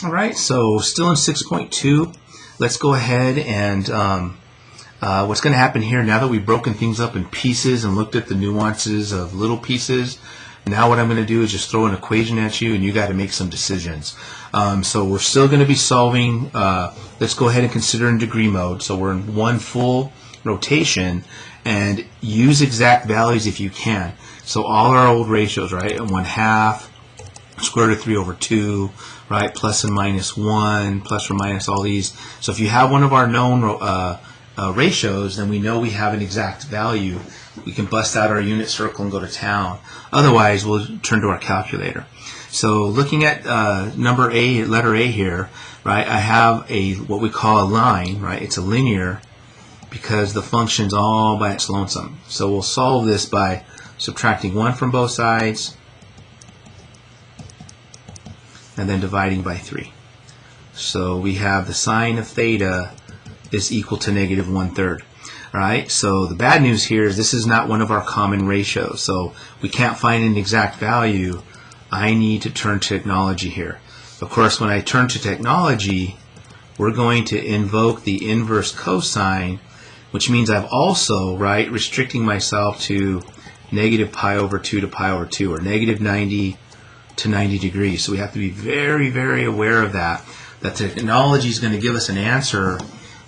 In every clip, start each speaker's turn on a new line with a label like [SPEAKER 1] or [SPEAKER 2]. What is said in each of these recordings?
[SPEAKER 1] All right, so still in 6.2, let's go ahead and what's going to happen here, now that we've broken things up in pieces and looked at the nuances of little pieces, now what I'm going to do is just throw an equation at you and you got to make some decisions. So we're still going to be solving, let's go ahead and consider in degree mode. So we're in one full rotation and use exact values if you can. So all our old ratios, right, 1/2, square root of 3 over 2, right, plus and minus 1, plus or minus all these. So if you have one of our known ratios, then we know we have an exact value. We can bust out our unit circle and go to town. Otherwise, we'll turn to our calculator. So looking at number A, letter A here, right, I have what we call a line, right? It's a linear because the function's all by its lonesome. So we'll solve this by subtracting 1 from both sides and then dividing by 3. So we have the sine of theta is equal to negative 1/3. Alright, so the bad news here is this is not one of our common ratios, so we can't find an exact value. I need to turn to technology here. Of course, when I turn to technology, we're going to invoke the inverse cosine, which means I've also, right, restricting myself to negative pi over 2 to pi over 2, or negative 90 to 90 degrees. So we have to be very, very aware of that technology is going to give us an answer,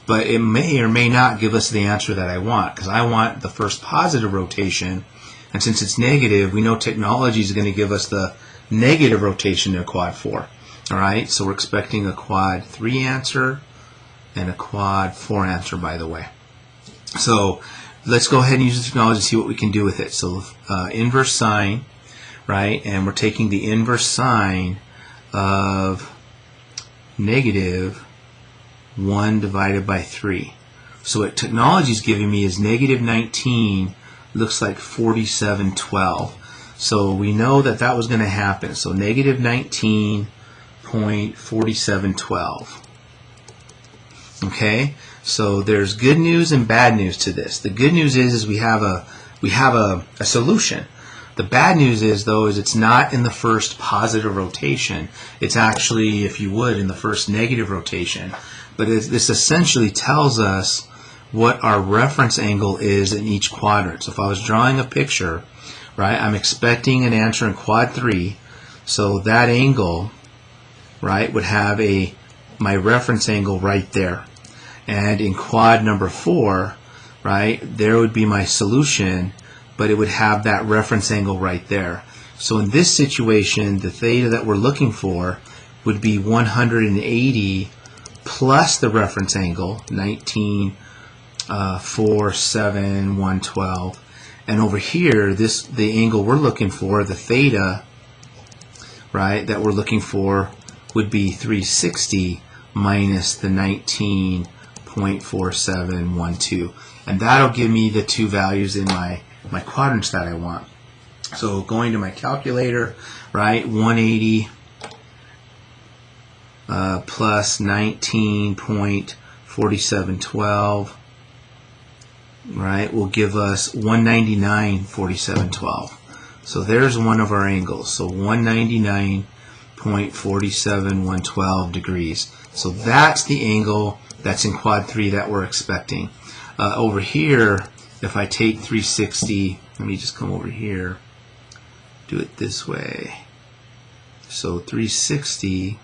[SPEAKER 1] but it may or may not give us the answer that I want, because I want the first positive rotation, and since it's negative, we know technology is going to give us the negative rotation in a quad 4. Alright, so we're expecting a quad 3 answer and a quad 4 answer, by the way. So let's go ahead and use the technology to see what we can do with it. So inverse sine, right, and we're taking the inverse sine of negative 1 divided by 3. So what technology is giving me is negative 19 looks like 4712. So we know that that was going to happen. So negative 19.4712. Okay, so there's good news and bad news to this. The good news is we have a solution. The bad news is, though, is it's not in the first positive rotation. It's actually, if you would, in the first negative rotation. But this essentially tells us what our reference angle is in each quadrant. So if I was drawing a picture, right, I'm expecting an answer in quad 3. So that angle, right, would have my reference angle right there. And in quad number 4, right, there would be my solution, but it would have that reference angle right there. So in this situation, the theta that we're looking for would be 180 plus the reference angle, 19.47112. And over here, the angle we're looking for, the theta, right, that we're looking for would be 360 minus the 19.4712. And that'll give me the two values in my quadrants that I want. So going to my calculator, right, 180 plus 19.4712, right, will give us 199.4712. So there's one of our angles. So 199.47112 degrees. So that's the angle that's in quad 3 that we're expecting. Over here, if I take 360, let me just come over here, do it this way. So 360,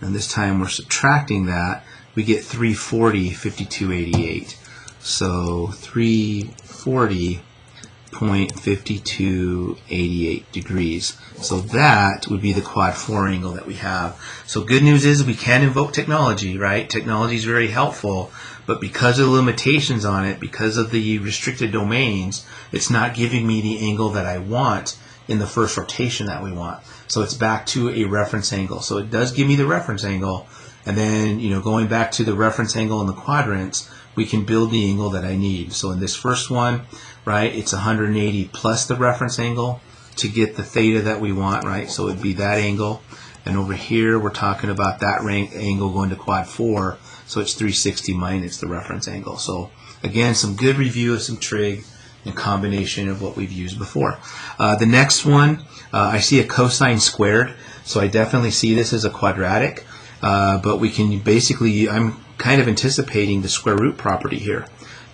[SPEAKER 1] and this time we're subtracting that, we get 340.5288. So 340.5288 degrees. So that would be the quad 4 angle that we have. So good news is we can invoke technology, right? Technology is very helpful, but because of the limitations on it, because of the restricted domains, it's not giving me the angle that I want in the first rotation that we want. So it's back to a reference angle. So it does give me the reference angle, and then, you know, going back to the reference angle in the quadrants, we can build the angle that I need. So in this first one, right, it's 180 plus the reference angle to get the theta that we want, right? So it'd be that angle. And over here, we're talking about that angle going to quad 4, so it's 360 minus the reference angle. So again, some good review of some trig in combination of what we've used before. The next one, I see a cosine squared, so I definitely see this as a quadratic, but we can basically, I'm kind of anticipating the square root property here,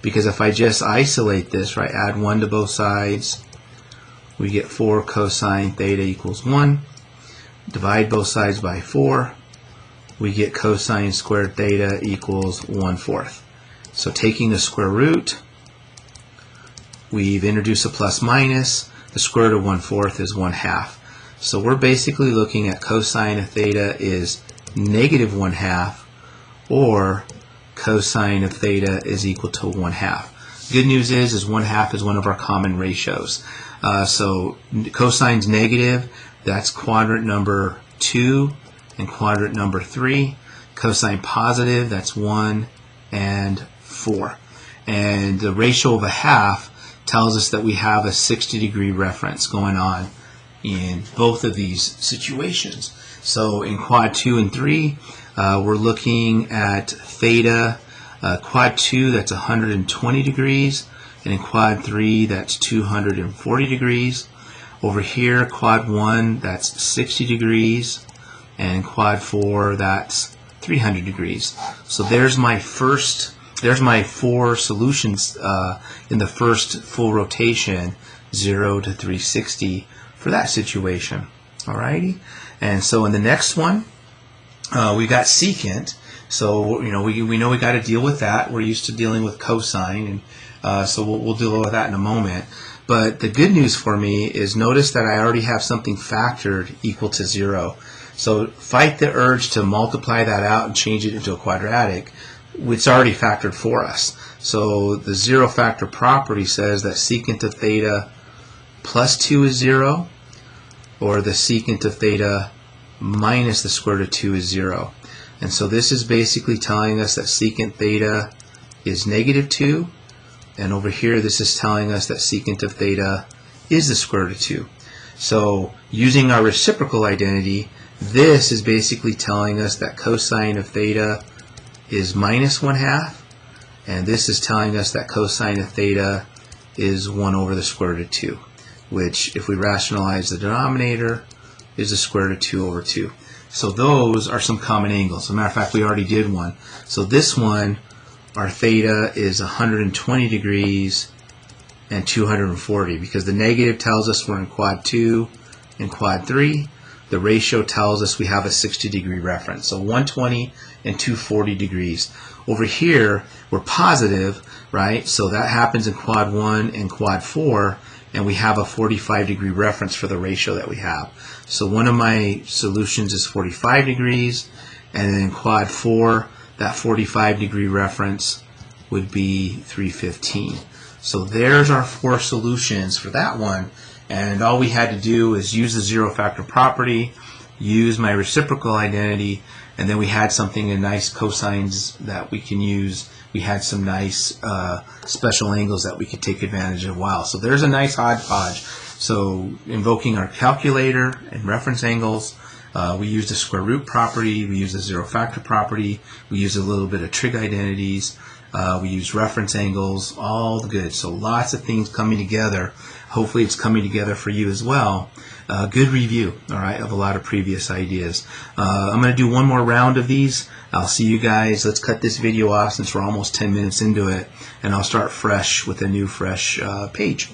[SPEAKER 1] because if I just isolate this, right, add 1 to both sides, we get 4 cosine theta equals 1. Divide both sides by 4, we get cosine squared theta equals 1/4. So taking the square root, we've introduced a plus minus. The square root of 1/4 is 1/2. So we're basically looking at cosine of theta is negative 1/2, or cosine of theta is equal to 1/2. Good news is 1/2 is one of our common ratios. So cosine's negative, that's quadrant number 2 and quadrant number 3. Cosine positive, that's 1 and 4. And the ratio of 1/2 tells us that we have a 60-degree reference going on in both of these situations. So in quad 2 and 3, we're looking at theta. Quad 2, that's 120 degrees, and in quad 3, that's 240 degrees. Over here, quad 1, that's 60 degrees, and in quad 4, that's 300 degrees. So there's my 4 solutions in the first full rotation, 0 to 360 for that situation. Alrighty, and so in the next one, we got secant. So we know we got to deal with that. We're used to dealing with cosine, and so we'll deal with that in a moment. But the good news for me is, notice that I already have something factored equal to 0. So fight the urge to multiply that out and change it into a quadratic. It's already factored for us. So the zero factor property says that secant of theta plus 2 is 0, or the secant of theta minus the square root of 2 is 0. And so this is basically telling us that secant theta is negative 2, and over here this is telling us that secant of theta is the square root of 2. So using our reciprocal identity, this is basically telling us that cosine of theta is minus 1/2, and this is telling us that cosine of theta is 1 over the square root of 2, which, if we rationalize the denominator, is the square root of 2 over 2. So those are some common angles. As a matter of fact, we already did one. So this one, our theta is 120 degrees and 240, because the negative tells us we're in quad 2 and quad 3. The ratio tells us we have a 60-degree reference. So 120 and 240 degrees. Over here, we're positive, right? So that happens in quad 1 and quad 4, and we have a 45-degree reference for the ratio that we have. So one of my solutions is 45 degrees, and then in quad 4, that 45-degree reference would be 315. So there's our 4 solutions for that one, and all we had to do is use the zero factor property, use my reciprocal identity, and then we had something in nice cosines that we can use. We had some nice special angles that we could take advantage of. Wow, so there's a nice hodgepodge. So invoking our calculator and reference angles, we used the square root property, we used the zero factor property, we used a little bit of trig identities, we used reference angles, all good. So lots of things coming together. Hopefully it's coming together for you as well. Good review, all right, of a lot of previous ideas. I'm going to do one more round of these. I'll see you guys. Let's cut this video off since we're almost 10 minutes into it, and I'll start fresh with a new fresh page.